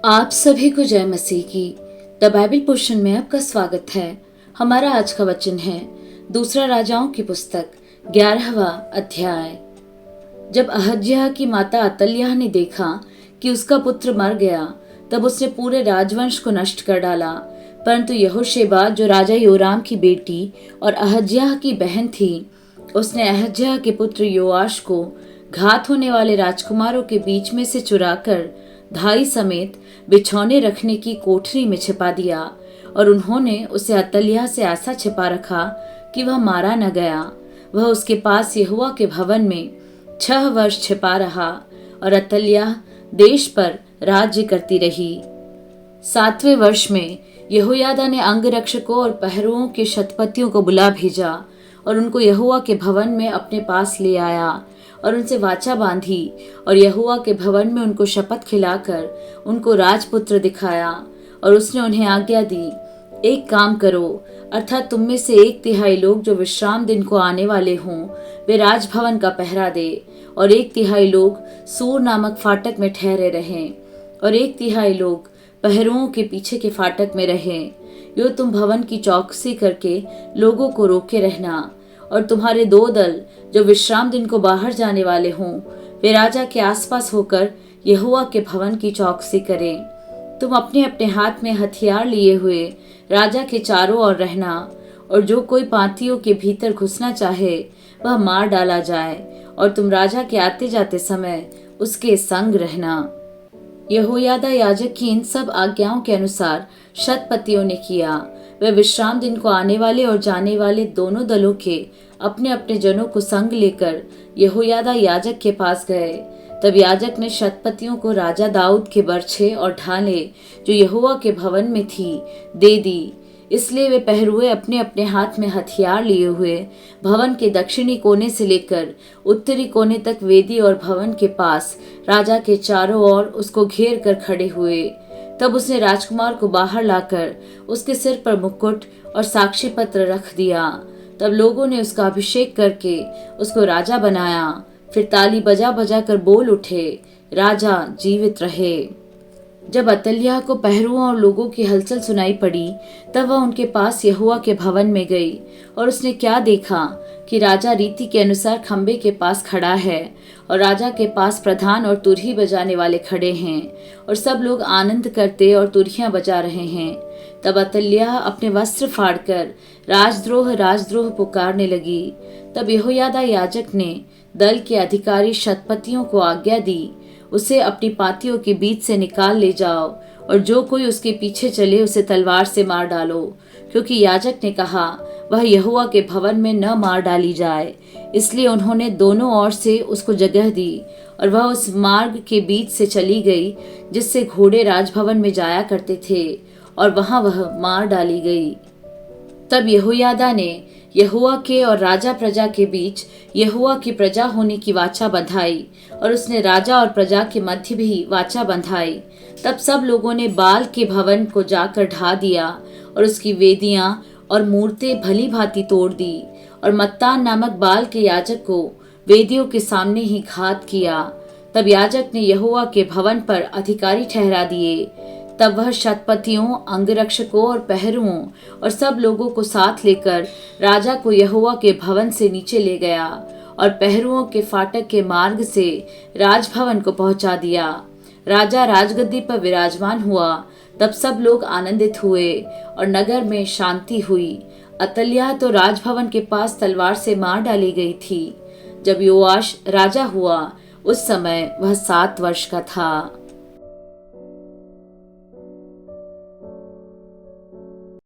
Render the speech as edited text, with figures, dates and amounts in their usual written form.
आप सभी को जय मसीह की द बाइबल पोर्शन में आपका स्वागत है। हमारा आज का वचन है दूसरा राजाओं की पुस्तक 11वां अध्याय। जब अहज्याह की माता अतल्याह ने देखा कि उसका पुत्र मर गया, तब उसने पूरे राजवंश को नष्ट कर डाला। परंतु यहोशेबा, जो राजा योराम की बेटी और अहज्याह की बहन थी, उसने अहज्याह के पुत्र योआश को घात होने वाले राजकुमारों के बीच में से चुराकर धाई समेत बिछौने रखने की कोठरी में छिपा दिया। और उन्होंने उसे अतल्याह से ऐसा छिपा रखा कि वह मारा न गया। वह उसके पास यहोवा के भवन में 6 वर्ष छिपा रहा और अतल्याह देश पर राज्य करती रही। 7वें वर्ष में यहोयादा ने अंगरक्षकों और पहरुओं के शतपतियों को बुला भेजा और उनको यहोवा के भवन में अपने पास ले आया और उनसे वाचा बांधी और यहोवा के भवन में उनको शपथ खिलाकर उनको राजपुत्र दिखाया। और उसने उन्हें आज्ञा दी, एक काम करो, अर्थात तुम में से 1/3 लोग जो विश्राम दिन को आने वाले हों, वे राजभवन का पहरा दे, और 1/3 लोग सूर नामक फाटक में ठहरे रहें, और 1/3 लोग पहरुओं के पीछे के फाटक में रहें। यो तुम भवन की चौकसी करके लोगों को रोके रहना। और तुम्हारे 2 दल जो विश्राम दिन को बाहर जाने वाले हों, वे राजा के आसपास होकर यहोवा के भवन की चौकसी करें। तुम अपने अपने हाथ में हथियार लिए हुए राजा के चारों ओर रहना, और जो कोई पांतियों के भीतर घुसना चाहे वह मार डाला जाए, और तुम राजा के आते जाते समय उसके संग रहना। यहोयादा याजक की इन सब आज्ञाओं के अनुसार शतपतियों ने किया। वे विश्राम दिन को आने वाले और जाने वाले दोनों दलों के अपने अपने जनों को संग लेकर यहोयादा याजक के पास गए। तब याजक ने शतपतियों को राजा दाऊद के बर्छे और ढाले जो यहोवा के भवन में थी दे दी। इसलिए वे पहरुए अपने अपने हाथ में हथियार लिए हुए भवन के दक्षिणी कोने से लेकर उत्तरी कोने तक वेदी और भवन के पास राजा के चारों ओर उसको घेर कर खड़े हुए। तब उसने राजकुमार को बाहर लाकर उसके सिर पर मुकुट और साक्षी पत्र रख दिया। तब लोगों ने उसका अभिषेक करके उसको राजा बनाया। फिर ताली बजा बजा कर बोल उठे, राजा जीवित रहे। जब अतल्याह को पहरुओं और लोगों की हलचल सुनाई पड़ी, तब वह उनके पास यहोवा के भवन में गई, और उसने क्या देखा कि राजा रीति के अनुसार खंबे के पास खड़ा है, और राजा के पास प्रधान और तुरही बजाने वाले खड़े हैं, और सब लोग आनंद करते और तुरहियां बजा रहे हैं। तब अतल्याह अपने वस्त्र फाड़कर राजद्रोह राजद्रोह पुकारने लगी। तब यहोयादा याजक ने दल के अधिकारी शतपतियों को आज्ञा दी, उसे अपनी पातियों के बीच से निकाल ले जाओ, और जो कोई उसके पीछे चले उसे तलवार से मार डालो, क्योंकि याजक ने कहा वह यहोवा के भवन में न मार डाली जाए। इसलिए उन्होंने दोनों ओर से उसको जगह दी, और वह उस मार्ग के बीच से चली गई जिससे घोड़े राजभवन में जाया करते थे, और वहां वह मार डाली गई। तब यहोयादा ने यहोवा के और राजा प्रजा के बीच यहोवा की प्रजा होने की वाचा बंधाई, और उसने राजा और प्रजा के मध्य भी वाचा बंधाई। तब सब लोगों ने बाल के भवन को जाकर ढा दिया, और उसकी वेदियां और मूर्तें भली भांति तोड़ दी, और मत्तान नामक बाल के याजक को वेदियों के सामने ही घात किया। तब याजक ने यहोवा के भवन पर अधिकारी ठहरा दिए। तब वह शतपतियों, अंगरक्षकों और पहरुओं और सब लोगों को साथ लेकर राजा को यहोवा के भवन से नीचे ले गया, और पहरुओं के फाटक के मार्ग से राजभवन को पहुंचा दिया। राजा राजगद्दी पर विराजमान हुआ। तब सब लोग आनंदित हुए और नगर में शांति हुई। अतल्याह तो राजभवन के पास तलवार से मार डाली गई थी। जब योआश राजा हुआ, उस समय वह 7 वर्ष का था।